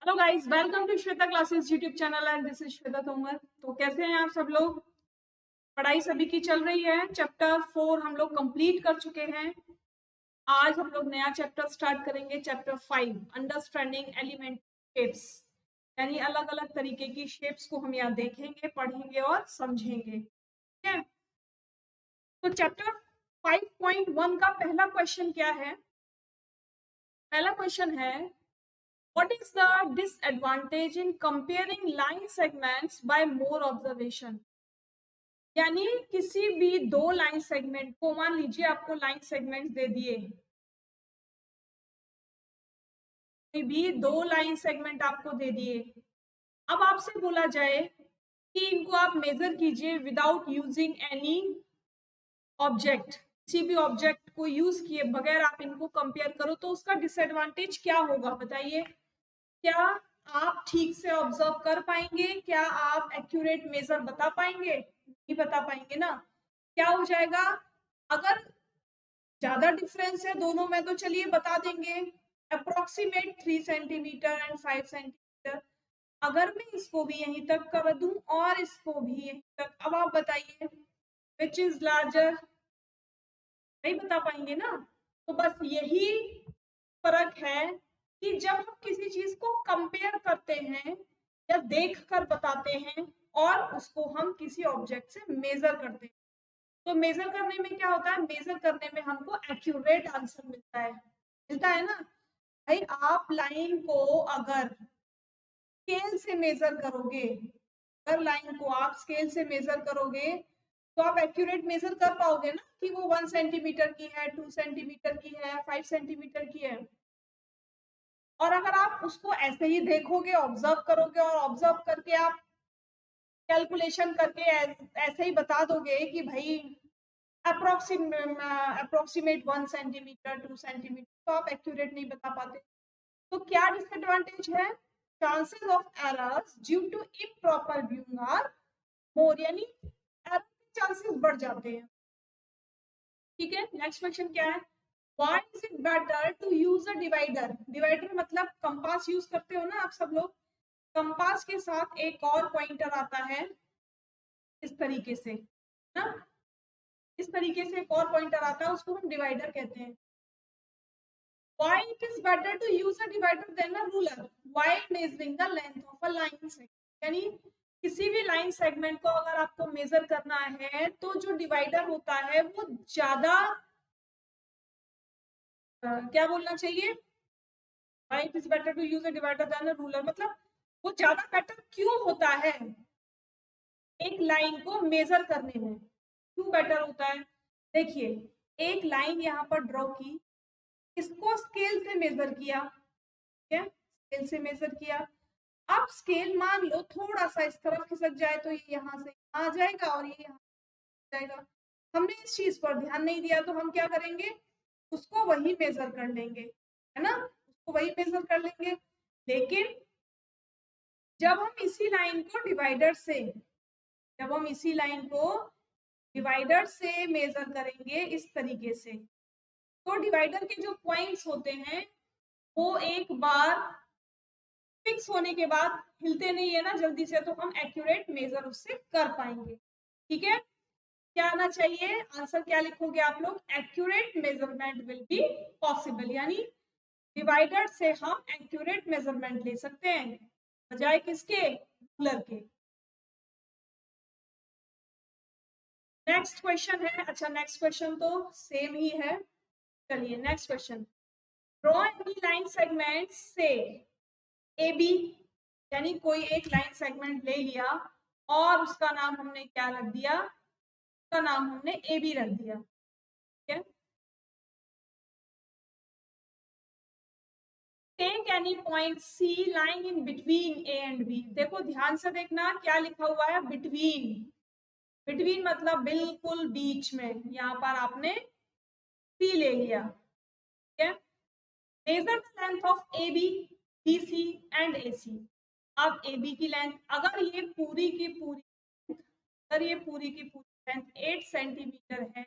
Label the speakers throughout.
Speaker 1: Hello guys, welcome to Shweta classes YouTube channel and this is Shweta Tomar. तो कैसे हैं आप सब लोग? पढ़ाई सभी की चल रही है। चैप्टर 4 हम लोग कंप्लीट कर चुके हैं। आज हम लोग नया चैप्टर स्टार्ट करेंगे, चैप्टर 5 अंडरस्टैंडिंग एलिमेंट शेप्स। यानी अलग अलग तरीके की शेप्स को हम यहाँ देखेंगे, पढ़ेंगे और समझेंगे। ठीक है, तो चैप्टर 5.1 का पहला क्वेश्चन क्या है? पहला क्वेश्चन है, what is the disadvantage in comparing line segments by more observation? यानी किसी भी दो लाइन सेगमेंट को, मान लीजिए आपको लाइन सेगमेंट दे दिए, कोई भी दो लाइन सेगमेंट आपको दे दिए। अब आपसे बोला जाए कि इनको आप मेजर कीजिए विदाउट यूजिंग एनी ऑब्जेक्ट, किसी भी ऑब्जेक्ट को यूज किए बगैर आप इनको कंपेयर करो, तो उसका डिसएडवांटेज क्या होगा बताइए? क्या आप ठीक से ऑब्जर्व कर पाएंगे? क्या आप एक्यूरेट मेजर बता पाएंगे? नहीं बता पाएंगे ना। क्या हो जाएगा? अगर ज्यादा डिफरेंस है दोनों में तो चलिए बता देंगे, अप्रोक्सीमेट 3 सेंटीमीटर एंड 5 सेंटीमीटर। अगर मैं इसको भी यहीं तक कर दूं और इसको भी यहीं तक, अब आप बताइए विच इज लार्जर? नहीं बता पाएंगे ना। तो बस यही फर्क है कि जब हम किसी चीज को कंपेयर करते हैं या देख कर बताते हैं और उसको हम किसी ऑब्जेक्ट से मेजर करते हैं, तो मेजर करने में क्या होता है? मेजर करने में हमको एक्यूरेट आंसर मिलता है ना। भाई आप लाइन को अगर स्केल से मेजर करोगे, अगर लाइन को आप स्केल से मेजर करोगे तो आप एक्यूरेट मेजर कर पाओगे ना कि वो 1 सेंटीमीटर की है, 2 सेंटीमीटर की है, 5 सेंटीमीटर की है। और अगर आप उसको ऐसे ही देखोगे, ऑब्जर्व करोगे और ऑब्जर्व करके आप कैलकुलेशन करके ऐसे ही बता दोगे कि भाई अप्रोक्सीमेट 1 सेंटीमीटर 2 सेंटीमीटर, तो आप एक्यूरेट नहीं बता पाते। तो क्या डिसएडवांटेज है? Chances of errors due to improper viewing are more, यानी एरर के चांसेस बढ़ जाते हैं। ठीक है, नेक्स्ट क्वेश्चन क्या है? Why is it better to use a divider? Divider मतलब कंपास यूज करते हो ना आप सब लोग। कंपास के साथ एक और पॉइंटर आता है इस तरीके से ना, इस तरीके से एक और पॉइंटर आता है, उसको हम डिवाइडर कहते हैं। Why it is better to use a divider than a ruler while measuring the length of a line segment? यानी किसी भी लाइन सेगमेंट को अगर आपको मेजर करना है तो जो डिवाइडर होता है वो ज्यादा क्या बोलना चाहिए? Why it is better to use a divider than a ruler, मतलब वो ज्यादा बेटर क्यों होता है एक लाइन को मेजर करने में? क्यों बेटर होता है? देखिए, एक लाइन यहाँ पर ड्रॉ की, इसको स्केल से मेजर किया, ठीक है, स्केल से मेजर किया। अब स्केल मान लो थोड़ा सा इस तरफ खिसक जाए तो ये यहाँ से आ जाएगा और ये यहाँ जाएगा। हमने इस चीज पर ध्यान नहीं दिया तो हम क्या करेंगे? उसको वही मेजर कर लेंगे, है ना, उसको वही मेजर कर लेंगे। लेकिन जब हम इसी लाइन को डिवाइडर से, जब हम इसी लाइन को डिवाइडर से मेजर करेंगे इस तरीके से, तो डिवाइडर के जो पॉइंट्स होते हैं वो एक बार फिक्स होने के बाद हिलते नहीं है ना जल्दी से, तो हम एक्यूरेट मेजर उससे कर पाएंगे। ठीक है, क्या आना चाहिए आंसर? क्या लिखोगे आप लोग? Accurate measurement will be possible, यानी डिवाइडर से हम एक्यूरेट मेजरमेंट ले सकते हैं बजाय किसके? रूलर के। नेक्स्ट क्वेश्चन है, अच्छा नेक्स्ट क्वेश्चन तो सेम ही है। चलिए next question, draw any line segment से ए बी, यानी कोई एक लाइन सेगमेंट ले लिया और उसका नाम हमने क्या रख दिया? उसका नाम हमने ए बी रख दिया। ठीक है, take any point C lying in between A and B. देखो ध्यान से देखना क्या लिखा हुआ है, बिटवीन। बिटवीन मतलब बिल्कुल बीच में, यहाँ पर आपने सी ले लिया। ठीक है, measure the length of A B, B C and A C. अब ए बी की लेंथ, अगर ये पूरी की पूरी, अगर ये पूरी की पूरी लेंथ 8 सेंटीमीटर है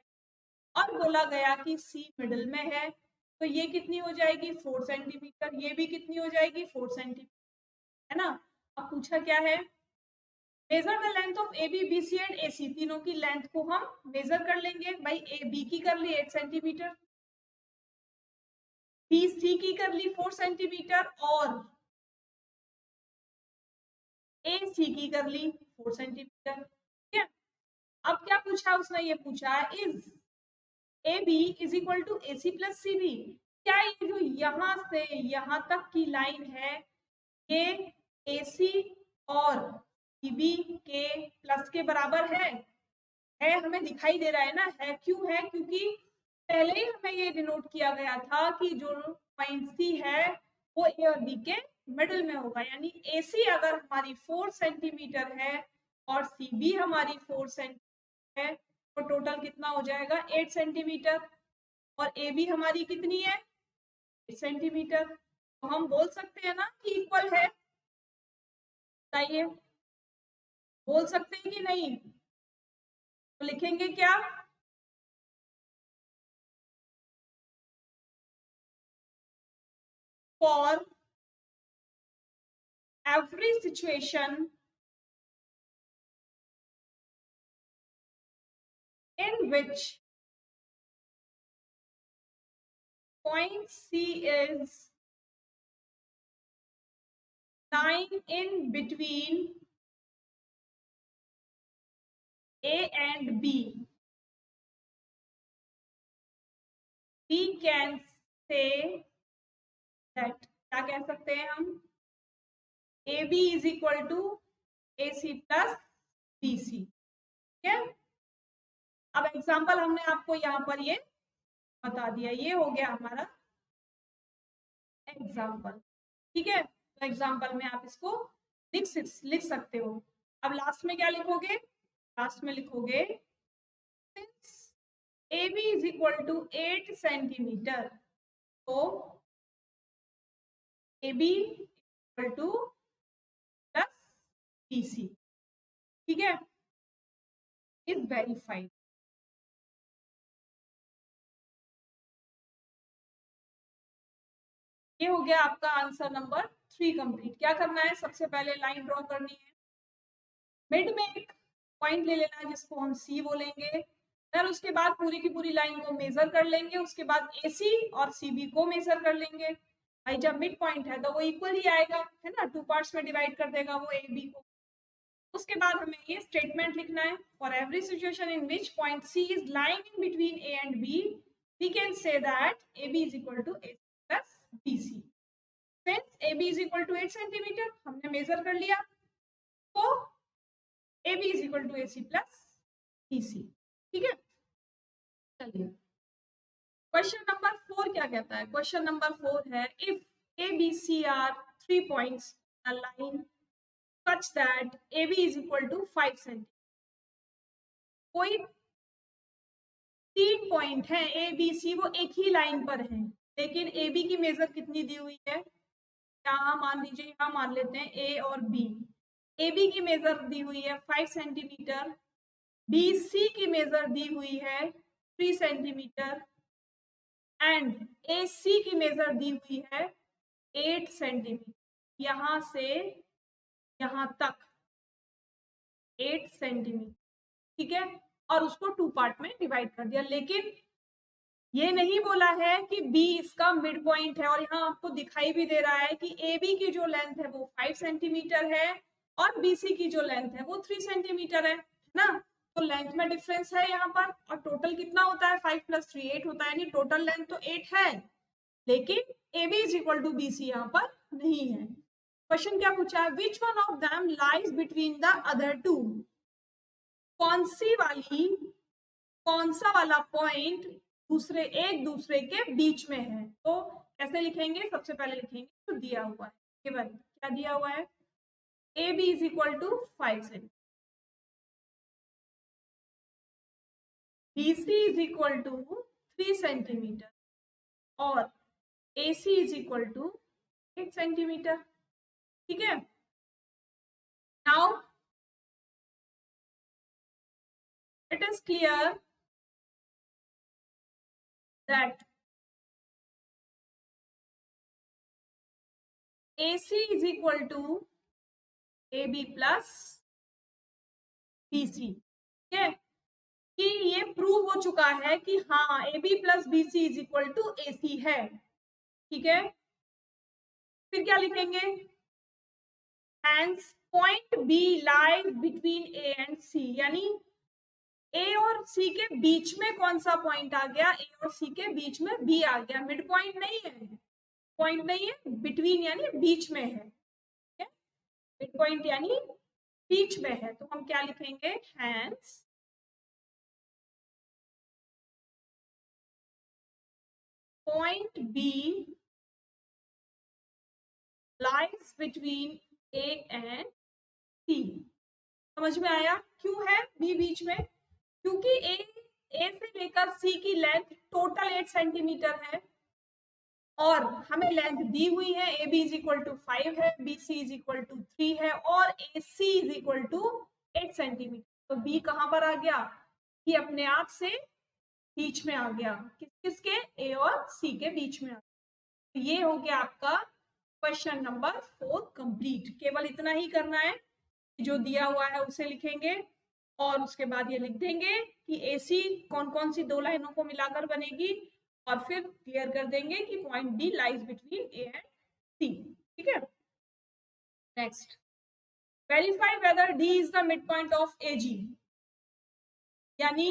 Speaker 1: और बोला गया कि सी मिडिल में है, तो ये कितनी हो जाएगी? 4 सेंटीमीटर। ये भी कितनी हो जाएगी? 4 सेंटीमीटर। है ना। अब पूछा क्या है, measure the length of A B B C and A C, तीनों की लेंथ को हम मेजर कर लेंगे। भाई ए बी की कर ली 8 सेंटीमीटर, बी सी की कर ली 4 सेंटीमीटर और ए सी की कर ली 4 सेंटीमीटर। ठीक है, अब क्या पूछा उसने, ये पूछा is A B is equal to A C plus C B, क्या ये जो यहां से यहां तक की लाइन है ये ए सी और सी बी के प्लस के बराबर है, हमें दिखाई दे रहा है ना, है क्यों है, क्योंकि पहले ही हमें ये डिनोट किया गया था कि जो पॉइंट सी है वो ए और बी के मिडिल में होगा, यानी ए सी अगर हमारी 4 सेंटीमीटर है और सी बी हमारी 4 सेंटीमीटर है तो टोटल कितना हो जाएगा 8 सेंटीमीटर, और ए बी हमारी कितनी है 8 सेंटीमीटर, तो हम बोल सकते हैं ना कि इक्वल है। बताइए, बोल सकते हैं कि नहीं, तो लिखेंगे क्या, for every situation in which point C is lying in between A and B, we can say that, क्या कह सकते हैं हम, AB is equal to AC plus BC। ठीक है, अब एग्जाम्पल हमने आपको यहाँ पर ये बता दिया, ये हो गया हमारा एग्जाम्पल। ठीक है, तो एग्जाम्पल में आप इसको लिख सकते हो। अब लास्ट में क्या लिखोगे, लास्ट में लिखोगे AB is equal to 8 centimetre, तो AB equal to plus BC। ठीक है, इज वेरीफाइड। ये हो गया आपका आंसर नंबर 3 कंप्लीट। क्या करना है, सबसे पहले लाइन ड्रॉ करनी है, मिड में एक पॉइंट ले लेना है जिसको हम सी बोलेंगे, फिर उसके बाद पूरी की पूरी लाइन को मेजर कर लेंगे, उसके बाद AC और CB को मेजर कर लेंगे। भाई जब मिड पॉइंट है तो वो इक्वल ही आएगा, है ना, 2 पार्ट्स में डिवाइड कर देगा वो AB को। उसके बाद हमें ये स्टेटमेंट लिखना है, for every situation in which point C is lying in between A and B, we can say that AB is equal to AC plus BC। Since AB is equal to 8 centimetre हमने measure कर लिया, तो AB is equal to AC plus BC। ठीक है, चलिए question number 4 क्या कहता है, क्वेश्चन नंबर 4 है if ABC are 3 points a line such that AB is equal to 5 centimetre, कोई 3 पॉइंट है A B C वो एक ही लाइन पर है, लेकिन AB की मेजर कितनी दी हुई है, यहाँ मान लीजिए, यहाँ मान लेते हैं A और B, AB की मेजर दी हुई है 5 सेंटीमीटर, BC की मेजर दी हुई है 3 सेंटीमीटर एंड AC की मेजर दी हुई है 8 सेंटीमीटर, यहाँ से यहाँ तक 8 सेंटीमीटर। ठीक है, और उसको 2 पार्ट में डिवाइड कर दिया, लेकिन ये नहीं बोला है कि B इसका मिड पॉइंट है, और यहाँ आपको दिखाई भी दे रहा है कि AB की जो लेंथ है वो 5 सेंटीमीटर है और BC की जो लेंथ है वो 3 सेंटीमीटर है ना, तो लेंथ में डिफरेंस है यहाँ पर, और टोटल कितना होता है 5 + 3 8 होता है, यानी टोटल लेंथ तो 8 है, लेकिन AB is equal to BC यहाँ पर नहीं है। क्वेश्चन क्या पूछा है, which one of them lies between the other two, कौन सी वाली, कौन सा वाला पॉइंट एक दूसरे के बीच में है, तो कैसे लिखेंगे, सबसे पहले लिखेंगे तो दिया हुआ है, गिवन क्या दिया हुआ है, AB is equal to 5 centimetre, BC is equal to 3 centimetre और AC is equal to 8 centimetre. ठीक है, now it is clear that AC is equal to A B plus B C, ठीक है, कि ये प्रूव हो चुका है कि हाँ A B plus B C is equal to A C है, ठीक है। फिर क्या लिखेंगे, hence point B lies between A and C, यानी ए और सी के बीच में कौन सा पॉइंट आ गया, ए और सी के बीच में बी आ गया, मिड पॉइंट नहीं है, पॉइंट नहीं है, बिटवीन यानी बीच में है, मिड पॉइंट यानी बीच में है, तो हम क्या लिखेंगे, hence point B lies between A and C. समझ में आया क्यों है बी बीच में, क्योंकि ए से लेकर सी की लेंथ टोटल 8 सेंटीमीटर है और हमें लेंथ दी हुई है, A B is equal to 5 है, B C is equal to 3 है और A C is equal to 8 centimetre. तो बी कहां पर आ गया, ये अपने आप से बीच में आ गया, किसके, ए और सी के बीच में आ गया। तो ये हो गया आपका क्वेश्चन नंबर 4 कंप्लीट। केवल इतना ही करना है, जो दिया हुआ है उसे लिखेंगे और उसके बाद ये लिख देंगे कि एसी कौन कौन सी दो लाइनों को मिलाकर बनेगी और फिर क्लियर कर देंगे कि point D lies between A and C, ठीक है। Next, verify whether D is the mid point of A G, यानी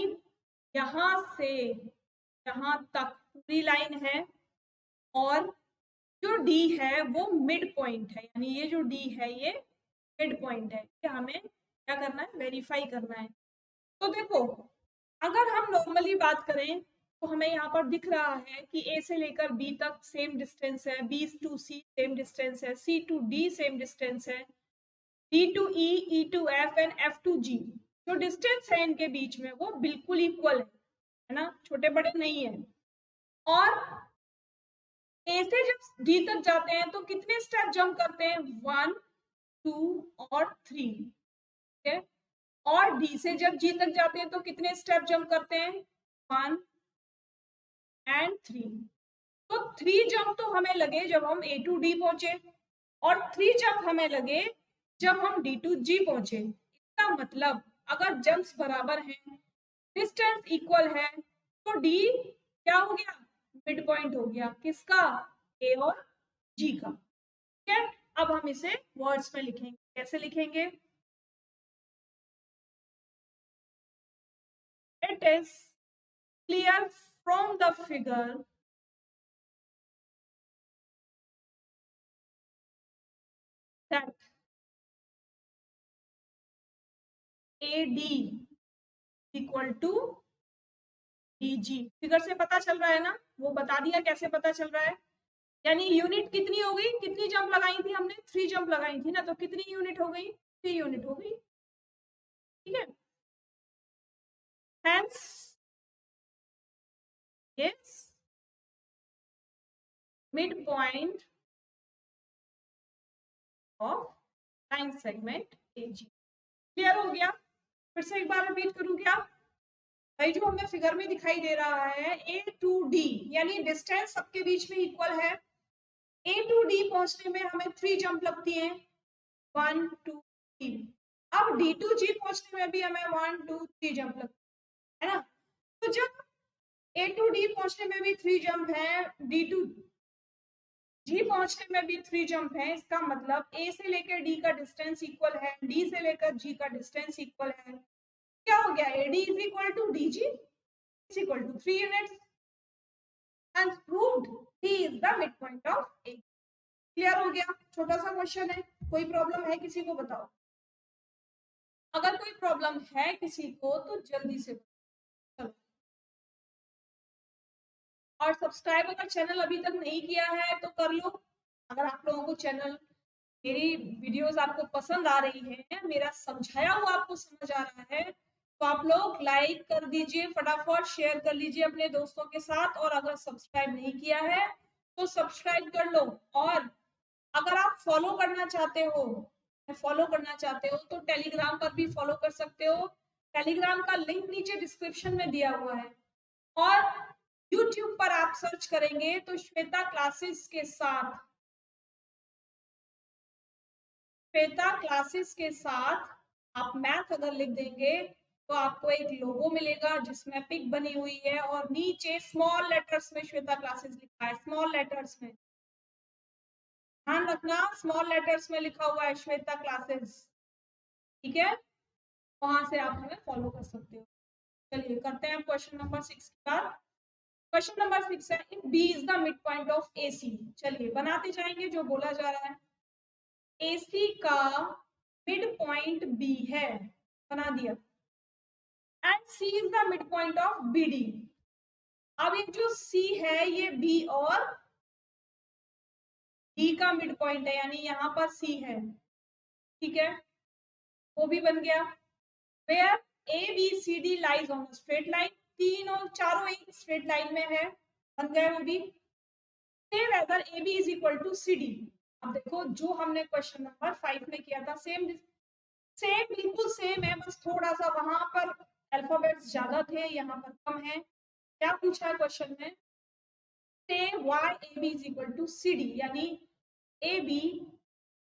Speaker 1: यहां से यहां तक पूरी लाइन है और जो डी है वो मिड पॉइंट है, यानी ये जो डी है ये मिड पॉइंट है, ये हमें क्या करना है, वेरीफाई करना है। तो देखो, अगर हम नॉर्मली बात करें तो हमें यहाँ पर दिख रहा है कि ए से लेकर बी तक सेम डिस्टेंस है, B to C same distance है, C to D same distance है, D to E, E to F and F to G, जो डिस्टेंस है इनके बीच में वो बिल्कुल इक्वल है ना, छोटे बड़े नहीं है। और ए से जब डी तक जाते हैं तो कितने स्टेप जंप करते हैं, 1 2 और 3, ठीक है। और डी से जब जी तक जाते हैं तो कितने स्टेप जंप करते हैं, 1 एंड 3। तो 3 जंप तो हमें लगे जब हम ए टू डी पहुंचे और 3 जंप हमें लगे जब हम डी टू जी पहुंचे। इसका मतलब अगर जंप्स बराबर हैं, डिस्टेंस इक्वल है, तो डी क्या हो गया, मिड पॉइंट हो गया, किसका, ए और जी का, ठीक है। अब हम इसे वर्ड्स में लिखेंगे, कैसे लिखेंगे, it is clear from the figure that AD equal to DG, figure से पता चल रहा है ना, वो बता दिया कैसे पता चल रहा है, यानी यूनिट कितनी हो गई, कितनी जंप लगाई थी हमने, 3 जंप लगाई थी ना, तो कितनी यूनिट हो गई, 3 यूनिट हो गई, ठीक है। Hence yes mid point of line segment AG, clear हो गया। फिर से एक बार रिपीट करूं क्या, भाई जो हमें फिगर में दिखाई दे रहा है ए टू डी, यानी डिस्टेंस सबके बीच में इक्वल है, ए टू डी पहुंचने में हमें 3 जंप लगती हैं, 1 2 3। अब डी टू जी पहुंचने में भी हमें 1 2 3 जंप लगती है ना। तो जब ए टू डी पहुंचने में भी 3 जंप है, डी टू जी पहुंचने में भी 3 जंप है, इसका मतलब ए से लेकर डी का डिस्टेंस इक्वल है, डी से लेकर जी का डिस्टेंस इक्वल है। क्या हो गया, AD is equal to D G is equal to 3 units and proved D is the midpoint of A। Clear हो गया, छोटा सा क्वेश्चन है, कोई प्रॉब्लम है किसी को बताओ, अगर कोई प्रॉब्लम है किसी को तो जल्दी से चलो। और सब्सक्राइब अगर चैनल अभी तक नहीं किया है तो कर लो, अगर आप लोगों को चैनल, मेरी वीडियोस आपको पसंद आ रही है, मेरा समझाया हुआ आपको समझ आ रहा है, तो आप लोग लाइक कर दीजिए, फटाफट शेयर कर लीजिए अपने दोस्तों के साथ, और अगर सब्सक्राइब नहीं किया है तो सब्सक्राइब कर लो। और अगर आप फॉलो करना चाहते हो, तो टेलीग्राम पर भी फॉलो कर सकते हो, टेलीग्राम का लिंक नीचे डिस्क्रिप्शन में दिया हुआ है। और यूट्यूब पर आप सर्च करेंगे तो श्वेता क्लासेस के साथ श्वेता क्लासेस के साथ आप मैथ अगर लिख देंगे तो आपको एक लोगो मिलेगा जिसमें पिक बनी हुई है और नीचे स्मॉल लेटर्स में श्वेता क्लासेस लिखा है, स्मॉल लेटर्स में, ध्यान रखना स्मॉल लेटर्स में लिखा हुआ है श्वेता क्लासेस, ठीक है, वहां से आप हमें फॉलो कर सकते हो। चलिए करते हैं क्वेश्चन नंबर 6 की बात। क्वेश्चन नंबर 6 है if B is the mid point of AC. चलिए बनाते जाएंगे जो बोला जा रहा है। एसी का मिड पॉइंट बी है, बना दिया, and C is the mid point of BD. अब ये जो सी है ये बी और डी का मिड पॉइंट है, यानी यहां पर सी है, ठीक है, वो भी बन गया। Where A B C D lies on straight line, तीन और चारों एक स्ट्रेट लाइन में है, बन गया वो भी। Say whether A B is equal to C D. अब देखो जो हमने क्वेश्चन नंबर 5 में किया था सेम सेम बिल्कुल सेम है, बस थोड़ा सा वहां पर अल्फाबेट्स ज्यादा थे, यहाँ पर कम है। क्या पूछा है क्वेश्चन में? Say why A B is equal to C D, यानी ए बी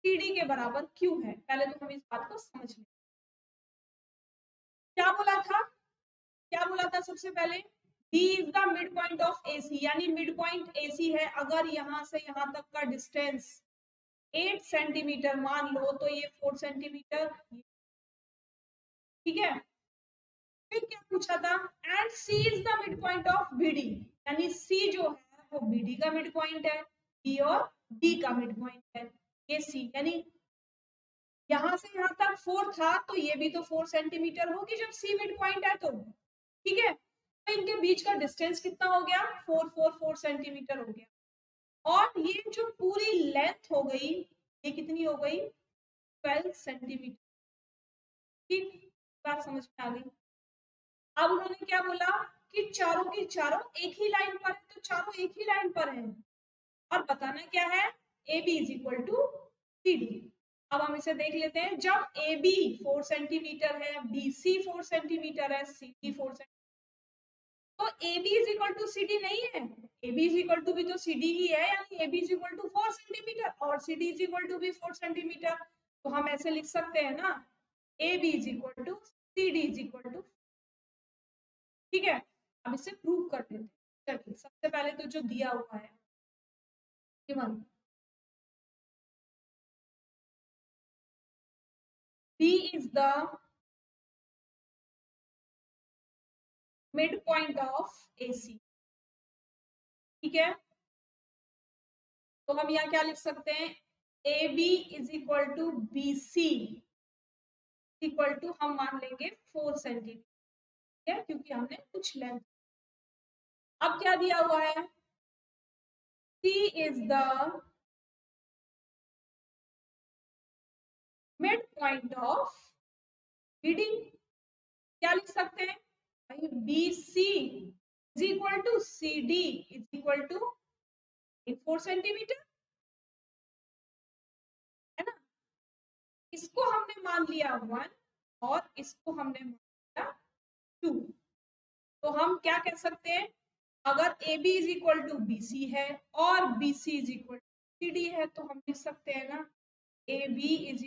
Speaker 1: सी डी के बराबर क्यों है। पहले तो हम इस बात को समझ लें। क्या बोला था, क्या बोला था सबसे पहले? B is the mid point of AC, यानी मिड पॉइंट एसी है। अगर यहां से यहां तक का डिस्टेंस 8 सेंटीमीटर मान लो तो ये 4 सेंटीमीटर, ठीक है। फिर क्या पूछा था? And C is the mid point of BD, यानी सी जो है वो बीडी का मिड पॉइंट है, बी और डी का मिड पॉइंट है, ये सी, यानी यहां से यहां तक 4 था तो ये भी तो 4 सेंटीमीटर होगी जब सी मिड पॉइंट है तो, ठीक है। तो इनके बीच का डिस्टेंस कितना हो गया? 4 सेंटीमीटर हो गया। और ये जो पूरी लेंथ हो गई ये कितनी हो गई? 12 सेंटीमीटर, ठीक, बात समझ में आ गई। अब उन्होंने क्या बोला कि चारों की चारों एक ही लाइन पर है, तो चारों एक ही लाइन पर हैं और बताना क्या है? A B is equal to C D. अब हम इसे देख लेते हैं। जब ए बी 4 सेंटीमीटर है, बी सी 4 सेंटीमीटर है, सी डी 4 सेंटीमीटर, तो A B is equal to C D नहीं है। A B is equal to भी तो सी डी ही है, यानी A B is equal to 4 centimetre और C D is equal to भी 4 सेंटीमीटर। तो हम ऐसे लिख सकते हैं ना, A B is equal to C D is equal to, ठीक है। अब इसे प्रूव कर देते हैं। चलिए सबसे पहले तो जो दिया हुआ है given, B is the mid point of AC, ठीक है। तो हम यहाँ क्या लिख सकते हैं? A B is equal to B C equal to हम मान लेंगे 4 सेंटीमीटर, ठीक है, क्योंकि हमने कुछ लेंथ। अब क्या दिया हुआ है? C is the mid point of B D. क्या लिख सकते हैं भाई? B C is equal to C D is equal to 4 centimetre, है ना। इसको हमने मान लिया 1 और इसको हमने मान लिया 2। तो हम क्या कह सकते हैं? अगर A B is equal to B C है और B C is equal to C D है तो हम लिख सकते हैं ना, A B is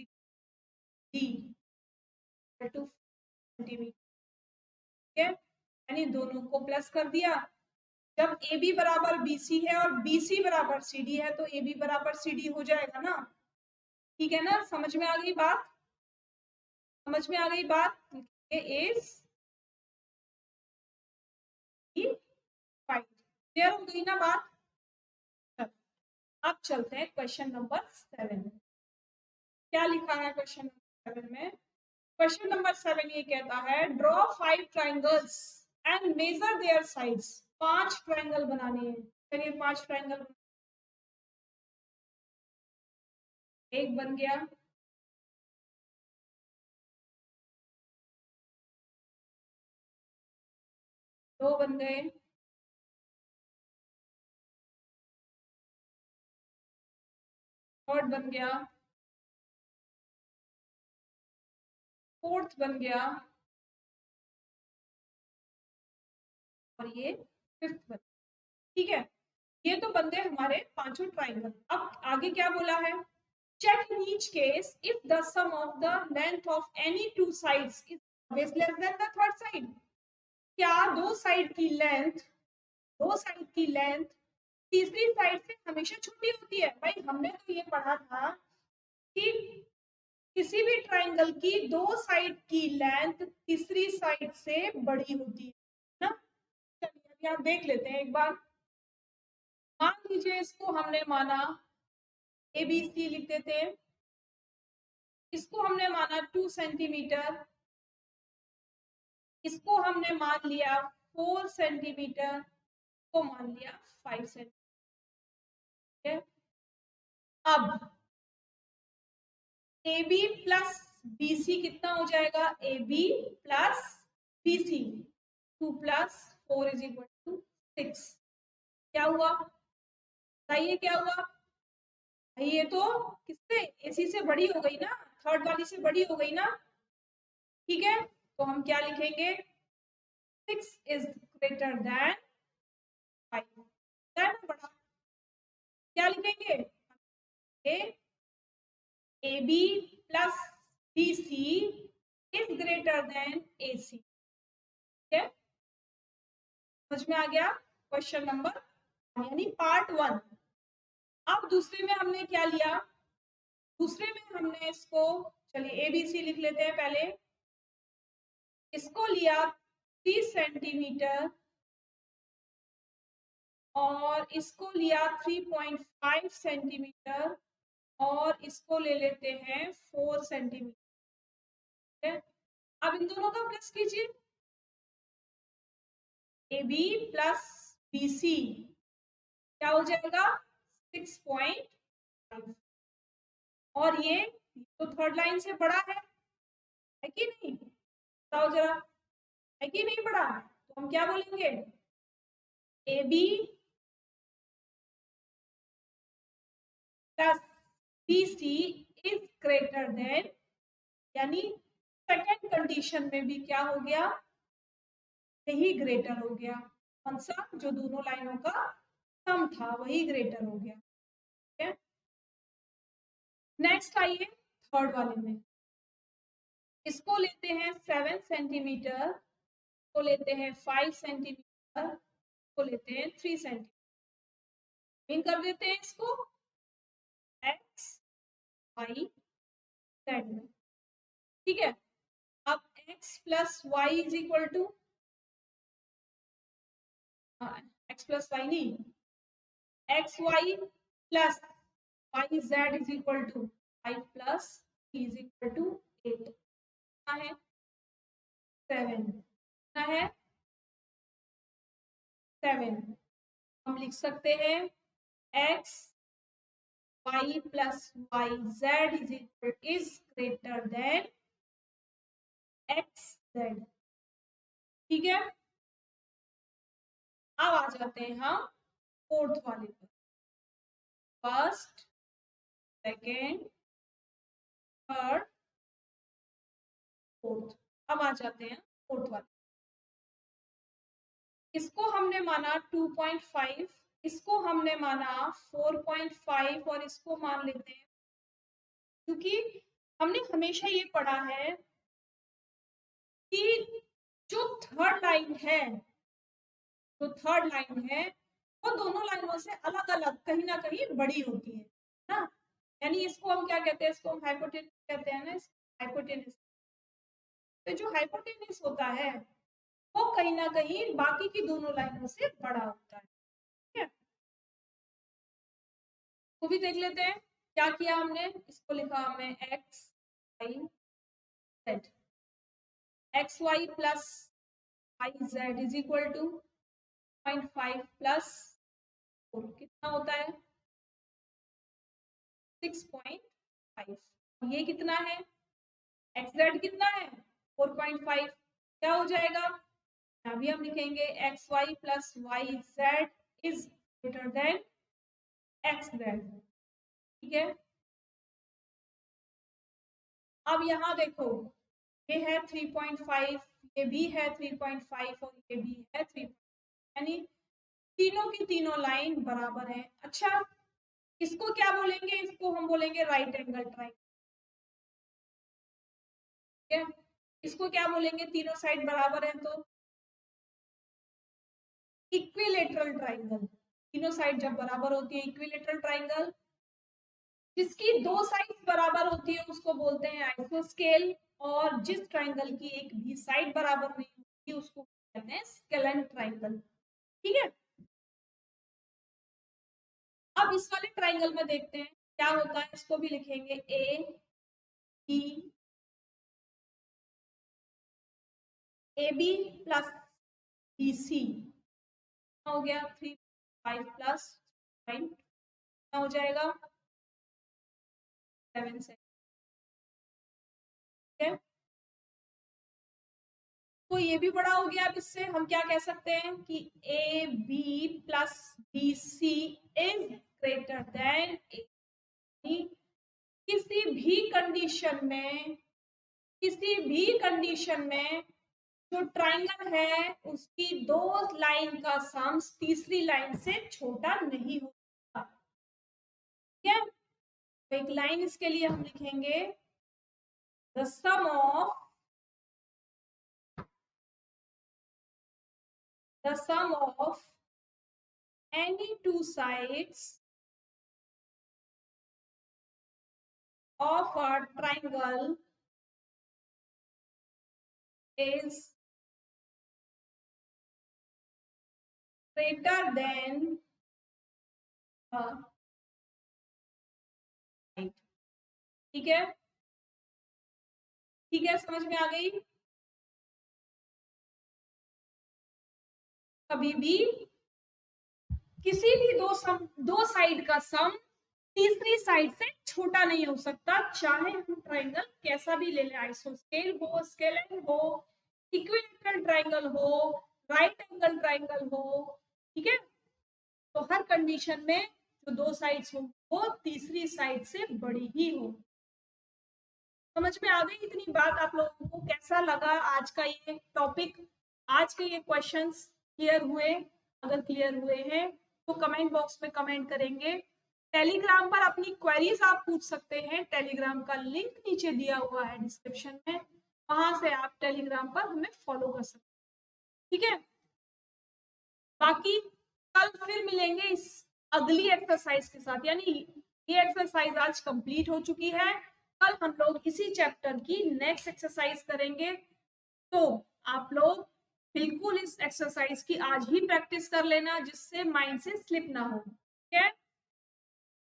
Speaker 1: equal to centimetre, ठीक है, यानी दोनों को प्लस कर दिया। जब ए बी बराबर बी सी है और बी सी बराबर सी डी है तो ए बी बराबर सी डी हो जाएगा ना, ठीक है ना। समझ में आ गई बात? समझ में आ गई बात? इज क्लियर हो गई ना बात? अब चलते हैं क्वेश्चन नंबर 7। क्या लिखा है क्वेश्चन नंबर 7 में? क्वेश्चन नंबर 7 ये कहता है draw 5 triangles and measure their sides. 5 triangle बनाने हैं। चलिए 5 ट्राइंगल, एक बन गया, दो बन गए, थर्ड बन गया, फोर्थ बन गया और ये फिफ्थ बन, ठीक है। ये तो बन गए हमारे पांचों ट्राइंगल। अब आगे क्या बोला है? check in each case if the sum of the length of any two sides is always less than the third side. क्या दो साइड की लेंथ तीसरी साइड से हमेशा छोटी होती है? भाई हमने तो ये पढ़ा था कि किसी भी ट्राइंगल की दो साइड की लेंथ तीसरी साइड से बड़ी होती है ना। चलिए अभी आप देख लेते हैं एक बार। मान लीजिए इसको हमने माना ABC लिख देते हैं, इसको हमने माना 2 सेंटीमीटर, इसको हमने मान लिया 4 सेंटीमीटर, को मान लिया 5 सेंटीमीटर। अब AB प्लस BC कितना हो जाएगा? AB plus BC 2 plus 4 is equal to 6। क्या हुआ बताइए, क्या हुआ? ये तो किससे AC से बड़ी हो गई ना, थर्ड वाली से बड़ी हो गई ना। ठीक है, तो हम क्या लिखेंगे? 6 इज ग्रेटर देन 5। बड़ा क्या लिखेंगे? AB plus BC is greater then AC। ठीक है, समझ में आ गया? क्वेश्चन नंबर यानी पार्ट 1। अब दूसरे में हमने क्या लिया? दूसरे में हमने इसको, चलिए ABC लिख लेते हैं पहले। इसको लिया 3 सेंटीमीटर और इसको लिया 3.5 सेंटीमीटर और इसको ले लेते हैं 4 सेंटीमीटर। अब इन दोनों का प्लस कीजिए, AB प्लस BC क्या हो जाएगा? 6.5। और ये तो थर्ड लाइन से बड़ा है कि नहीं? बताओ जरा, है कि नहीं बड़ा? तो हम क्या बोलेंगे? AB plus BC is greater then, यानी सेकंड कंडीशन में भी क्या हो गया? यही ग्रेटर हो गया। कौन सा? जो दोनों लाइनों का सम था वही ग्रेटर हो गया। ठीक है, नेक्स्ट आइए थर्ड वाले में। इसको लेते हैं 7 सेंटीमीटर, को लेते हैं 5 सेंटीमीटर, को लेते हैं 3 सेंटीमीटर। इन कर देते हैं इसको x y z में। ठीक है, अब x plus Y is equal to, x plus Y नहीं, X Y plus Y Z is equal to 5 plus 3 is equal to 8। कितना है? 7। कितना है? 7। हम लिख सकते हैं x y plus Y Z is greater than X Z. ठीक है, अब आ जाते हैं हम फोर्थ वाले पर। First, second, third, fourth. अब आ जाते हैं फोर्थ वाले। इसको हमने माना 2.5, इसको हमने माना 4.5 और इसको मान लेते हैं, क्योंकि हमने हमेशा ये पढ़ा है कि जो थर्ड लाइन है, वो दोनों लाइनों से अलग अलग कहीं ना कहीं बड़ी होती है ना। यानी इसको हम क्या कहते हैं? इसको हम हाइपोटेनस कहते हैं ना, हाइपोटेनस। तो जो हाइपोटेनस होता है वो कहीं ना कहीं बाकी की दोनों लाइनों से बड़ा होता है। ठीक है, वो भी देख लेते हैं। क्या किया हमने? इसको लिखा हमने X Y Z, X Y plus Y Z is equal to 0.5 plus 4 कितना होता है? 6.5। ये कितना है? एक्स जेड कितना है? 4.5। क्या हो जाएगा? अभी हम लिखेंगे X Y plus Y Z is greater than X Z. ठीक है, अब यहाँ देखो, ये है 3.5, ये भी है 3.5 और ये भी है 3, यानी तीनों की तीनों लाइन बराबर है। अच्छा, इसको क्या बोलेंगे? इसको हम बोलेंगे राइट एंगल ट्राइंगल। ठीक है, इसको क्या बोलेंगे? तीनों साइड बराबर है तो इक्विलेटरल ट्राइंगल। तीनों साइड जब बराबर होती है इक्विलेटरल ट्राइंगल। जिसकी दो साइड बराबर होती है उसको बोलते हैं आइसोस्केल, और जिस ट्राइंगल की एक भी साइड बराबर नहीं होती उसको कहते हैं स्केलेन ट्राइंगल। ठीक है, अब इस वाले ट्राइंगल में देखते हैं क्या होता है। इसको भी लिखेंगे A B, A B plus B C हो गया 3 5 प्लस 9 हो जाएगा 7 से। ठीक है, तो ये भी बड़ा हो गया। अब इससे हम क्या कह सकते हैं कि A B plus B C is greater than A B. किसी भी कंडीशन में, किसी भी कंडीशन में जो ट्राइंगल है उसकी दो लाइन का सम तीसरी लाइन से छोटा नहीं होता। ठीक है, तो एक लाइन इसके लिए हम लिखेंगे the sum of any two sides of a triangle is greater than the side। ठीक है, ठीक है, समझ में आ गई? कभी भी किसी भी दो साइड का सम तीसरी साइड से छोटा नहीं हो सकता, चाहे हम ट्राइंगल कैसा भी ले लें, आइसोस्केल हो, स्केलेन हो, इक्विलेटरल ट्राइंगल हो, राइट एंगल ट्राइंगल हो। ठीक है, तो हर कंडीशन में जो दो साइड्स हो वो तीसरी साइड से बड़ी ही हो। समझ में आ गई इतनी बात? आप लोगों को कैसा लगा आज का ये टॉपिक, आज के ये क्वेश्चंस क्लियर हुए? अगर क्लियर हुए हैं तो कमेंट बॉक्स में कमेंट करेंगे। टेलीग्राम पर अपनी क्वेरीज आप पूछ सकते हैं, टेलीग्राम का लिंक नीचे दिया हुआ है डिस्क्रिप्शन में, वहां से आप टेलीग्राम पर हमें फॉलो कर सकते हैं। ठीक है, बाकी कल फिर मिलेंगे इस अगली एक्सरसाइज के साथ, यानी ये एक्सरसाइज आज कंप्लीट हो चुकी है। कल हम लोग इसी चैप्टर की नेक्स्ट एक्सरसाइज करेंगे, तो आप लोग बिल्कुल इस एक्सरसाइज की आज ही प्रैक्टिस कर लेना जिससे माइंड से स्लिप ना हो। ठीक है,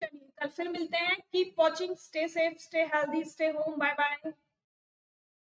Speaker 1: चलिए कल फिर मिलते हैं। Keep watching, stay safe, stay healthy, stay home, bye bye.